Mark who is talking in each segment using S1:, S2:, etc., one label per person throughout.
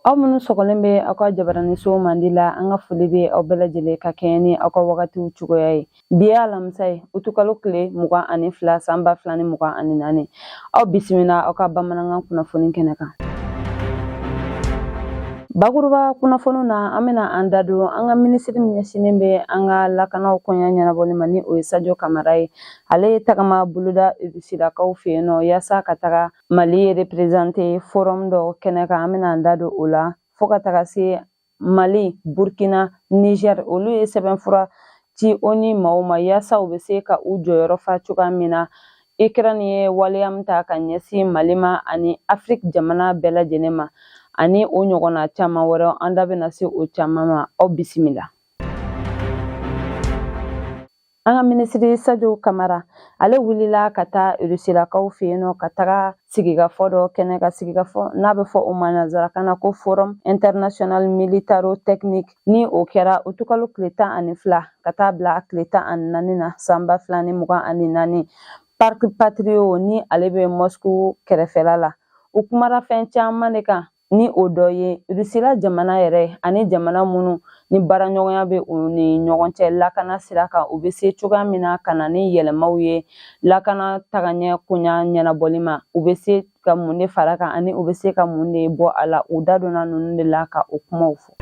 S1: Aw minnu sɔgɔlen bɛ aw ka jabaraniso mandi la an ka foli bɛ aw bɛɛ lajɛlen ka kɛɲɛ ni aw ka wagatiw cogoya ye. Bi ye alamisa ye utukalo tile 22 san 2024 aw bisimila aw ka bamanankan kunnafoni kɛnɛ kan. Bakuruba kunnafoni na an bɛna an da don an ka minisiri ɲɛsinen bɛ an ka lakanaw kɔɲɔ ɲɛnabɔli ma ni o ye Sadio Kamara ye. Ale ye tagama boloda Rusilakaw fɛ yen nɔ yaasa ka taga Mali représenter forum dɔ kɛnɛ kan. An bɛna an da don o la fo ka taga se Mali, Burkina, Niger olu ye sɛbɛnfura ci ONU maaw ma yaasa u bɛ se ka u jɔyɔrɔ fa cogoya min na Ukraine ye waleya min ta ka ɲɛsin Mali ma ani Afrique jamana bɛɛ lajɛlen ma ani o ɲɔgɔnna caman wɛrɛ an da bɛna se o caman ma aw bisimila. An ka minisiri Sadio Kamara ale wulila ka taa Rusilakaw fɛ yen nɔ ka taga sigikafɔ dɔ kɛnɛ ka sigikafɔ n'a bɛ fɔ o ma nanzarakan na ko Forum International Militaro Technique ni o kɛra utukalo tile 12 ka taa bila tile 14 na san 2024 Parc Patriot ni ale bɛ Moscou kɛrɛfɛla la. U kumara fɛn caman de kan ni o dɔ ye Rusila jamana yɛrɛ ani jamana minnu ni baaraɲɔgɔnya bɛ u ni ɲɔgɔn cɛ lakana sira kan u bɛ se cogoya min na ka na ni yɛlɛmaw ye lakana tagaɲɛ koɲa ɲɛnabɔli ma u bɛ se ka mun de fara kan ani u bɛ se ka mun de bɔ a la u da donna ninnu de la ka o kumaw fɔ.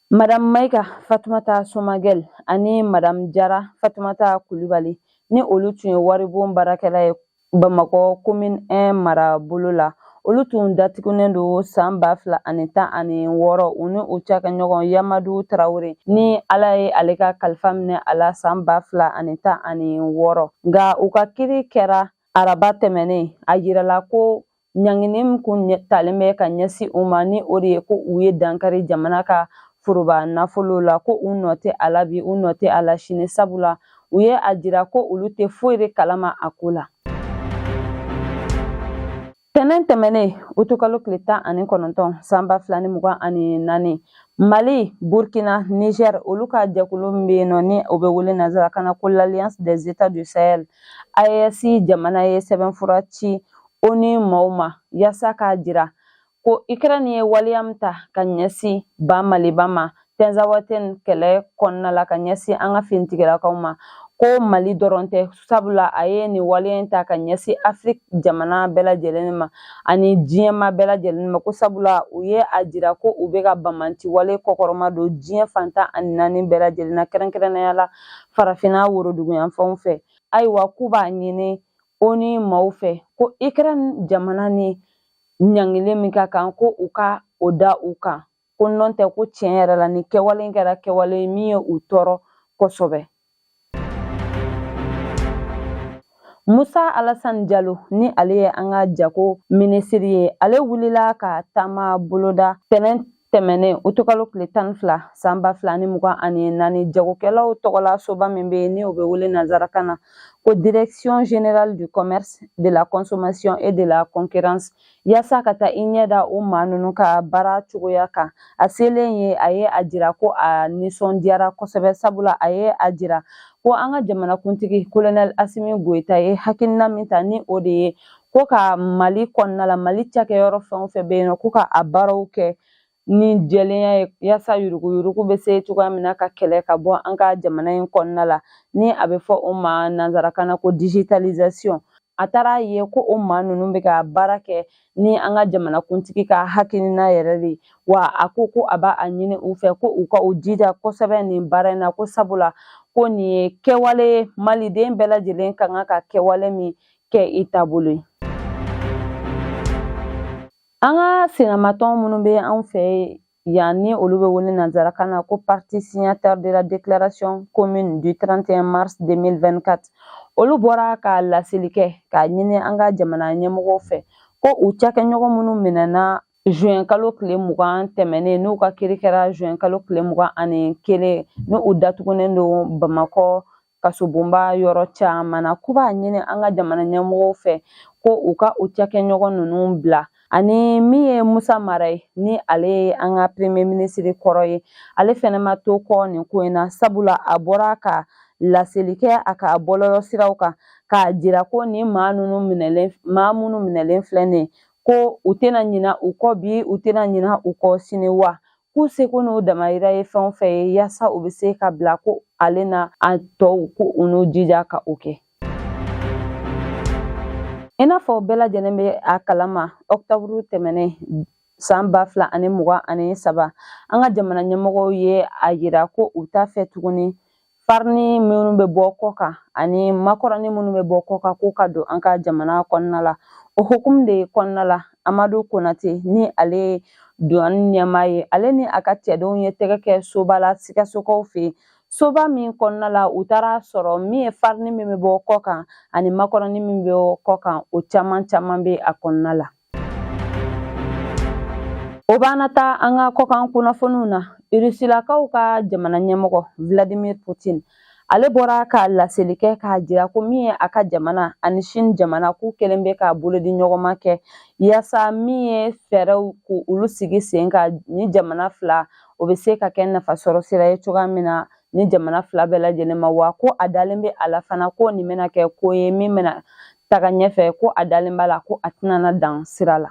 S1: Madame Maïga Fatumata Somagel ani Madame Jara Fatumata Kulibali ni olu tun ye waribon baarakɛla ye Bamakɔ commune 1 marabolo la. Olu tun datigunen don san 2016 u ni u cakɛɲɔgɔn Yamadu Traore ni Ala ye ale ka kalifa minɛ a la san 2016 nka u ka kiri kɛra araba tɛmɛnen a yirala ko ɲangini min kun talen bɛ ka ɲɛsin u ma ni o de ye ko u ye dankari jamana ka foroba nafolo la ko u nɔ tɛ a la bi u nɔ tɛ a la sini sabula u ye a jira ko olu tɛ foyi de kalama a ko la. Tɛnɛn tɛmɛnen utukalo tile 19 san 2024 Mali, Burkina, Niger olu ka jɛkulu min bɛ yen nɔ ni o bɛ wele nanzarakan na ko l'Alliance des États du Sahel AES jamana ye sɛbɛnfura ci ONU maaw ma yaasa k'a jira ko Ukraine ye waleya min ta ka ɲɛsin ba Maliba ma Tɛnzawatɛn kɛlɛ kɔnɔna la ka ɲɛsin an ka finitigilakaw ma ko Mali dɔrɔn tɛ sabula a ye nin waleya in ta ka ɲɛsin Afrique jamana bɛɛ lajɛlen ma ani diɲɛma bɛɛ lajɛlen ma ko sabula u ye a jira ko u bɛ ka bamanti wale kɔkɔrɔma don diɲɛ fantan ani 4 bɛɛ lajɛlen na kɛrɛnkɛrɛnnenya la farafinna woroduguyanfanw fɛ ayiwa k'u b'a ɲini ONU maaw fɛ ko Ukraine jamana ni ɲangili min ka kan ko u ka o da u kan ko nɔn tɛ ko tiɲɛ yɛrɛ la ni kɛwale in kɛra kɛwale min ye u tɔɔrɔ kosɛbɛ. Musa Alassane Diallo ni ale ye an ka jago minisiri ye ale wulila ka taama boloda tɛnɛn tɛmɛnen utukalo tile 12 san 2024 jagokɛlaw tɔgɔla soba min bɛ yen ni o bɛ wele nanzarakan na ko Direction Générale du Commerce, de la Consommation et de la Concurrence yaasa ka taa i ɲɛda o maa ninnu ka baara cogoya kan a selen ye a ye a jira ko a nisɔndiyara kosɛbɛ sabula a ye a jira ko an ka jamanakuntigi Colonel Assimi Goïta ye hakilina min ta ni o de ye ko ka Mali kɔnɔna la Mali cakɛyɔrɔ fɛn o fɛn bɛ yen nɔ ko ka a baaraw kɛ ni jɛlenya ye yaasa yuruguyurugu bɛ se cogoya min na ka kɛlɛ ka bɔ an ka jamana in kɔnɔna la ni a bɛ fɔ o ma nanzarakan na ko digitalisation a taara ye ko o maa ninnu bɛ ka baara kɛ ni an ka jamanakuntigi ka hakilina yɛrɛ de wa a ko a b'a ɲini u fɛ ko u ka u jija kosɛbɛ nin baara in na ko sabula ko nin ye kɛwale maliden bɛɛ lajɛlen ka kan ka kɛwale min kɛ i taabolo ye. An ka senamatɔn minnu bɛ anw fɛ yan ni olu bɛ wele nanzarakan na ko partie signataire de la déclaration commune du 31 mars 2024 olu bɔra ka laseli kɛ k'a ɲini an ka jamana ɲɛmɔgɔw fɛ ko u cakɛɲɔgɔn minnu minɛna juin kalo tile 20 tɛmɛnen n'u ka kiri kɛra juin kalo tile 21 ni u datugunen don Bamakɔ kasobonba yɔrɔ caman na k'u b'a ɲini an ka jamana ɲɛmɔgɔw fɛ ko u ka u cakɛɲɔgɔn ninnu bila ani min ye Musa Mara ye ni ale ye an ka premier ministre kɔrɔ ye ale fɛnɛ ma to kɔ nin ko in na sabula a bɔra ka laseli kɛ a ka bɔlɔlɔ siraw kan k'a jira ko ni maa minnu minɛlen filɛ nin ye ko u tɛna ɲina u kɔ bi u tɛna ɲina u kɔ sini wa k'u seko n'u damayira ye fɛn o fɛn ye yaasa u bɛ se ka bila ko ale na a tɔw ko u n'u jija ka o kɛ. I n'a fɔ bɛɛ lajɛlen bɛ a kalama ɔktɔburu tɛmɛnen san 2023 an ka jamana ɲɛmɔgɔw ye a yira ko u t'a fɛ tuguni farini minnu bɛ bɔ kɔ kan ani makɔrɔni minnu bɛ bɔ kɔ kan k'u ka don an ka jamana kɔnɔna la. O hukumu de kɔnɔna la Amadu Konate ni ale douane ɲɛmaa ye ale ni a ka cɛdenw ye tɛgɛ kɛ soba la Sikasokaw fɛ yen. Soba min kɔnɔna la u taara sɔrɔ min ye farini min bɛ bɔ kɔ kan ani makɔrɔni min bɛ kɔ kan o caman bɛ a kɔnɔna la. O b'an ta an ka kɔkan kunnafoniw na Rusilakaw ka jamana ɲɛmɔgɔ Vladimir Putin ale bɔra ka laseli kɛ k'a jira ko min ye a ka jamana ani Chine jamana k'u kɛlen bɛ ka bolodi ɲɔgɔnma kɛ yaasa min ye fɛɛrɛw k'olu sigi sen kan ni jamana fila o bɛ se ka kɛ nafasɔrɔ sira ye cogoya min na ni jamana fila bɛɛ lajɛlen ma wa ko a dalen bɛ a la fana ko nin bɛna kɛ ko ye min bɛna taga ɲɛfɛ ko a dalen b'a la ko a tɛna dan sira la.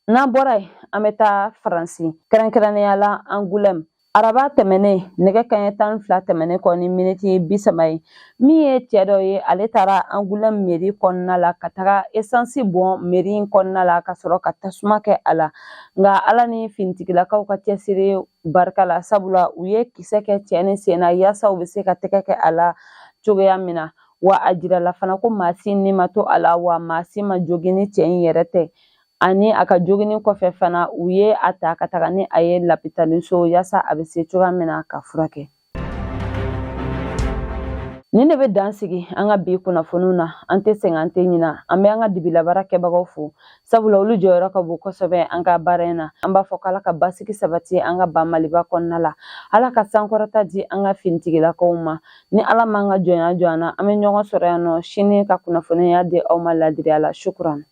S1: N'an bɔra yen an bɛ taa Faransi kɛrɛnkɛrɛnnenya la Angoulême araba tɛmɛnen nɛgɛ kanɲɛ 12 tɛmɛnen kɔ ni miniti 30 ye min ye cɛ dɔ ye ale taara Angoulême mairie kɔnɔna la ka taga essence bɔn mairie in kɔnɔna la ka sɔrɔ ka tasuma kɛ a la nka Ala ni finitigilakaw ka cɛsiri barika la sabula u ye kisɛ kɛ cɛ ni sen na yaasa u bɛ se ka tɛgɛ kɛ a la cogoya min na wa a jirala fana ko maa si ni ma to a la wa maa si ma jogin ni cɛ in yɛrɛ tɛ ani a ka joginin kɔfɛ fana u ye a ta ka taga ni a ye lapitaliso yaasa a bɛ se cogoya min na ka furakɛ. Nin de bɛ dan sigi an ka bi kunnafoniw na an tɛ sɛgɛn an tɛ ɲina an bɛ an ka dibilabaara kɛbagaw fo sabula olu jɔyɔrɔ ka bon kosɛbɛ an ka baara in na an b'a fɔ k'Ala ka basigi sabati an ka ba Maliba kɔnɔna la Ala ka sankɔrɔta di an ka finitigilakaw ma ni Ala m'an ka jɔnya jɔ an na an bɛ ɲɔgɔn sɔrɔ yan nɔ sini ka kunnafoniya di aw ma ladiriya la shukran.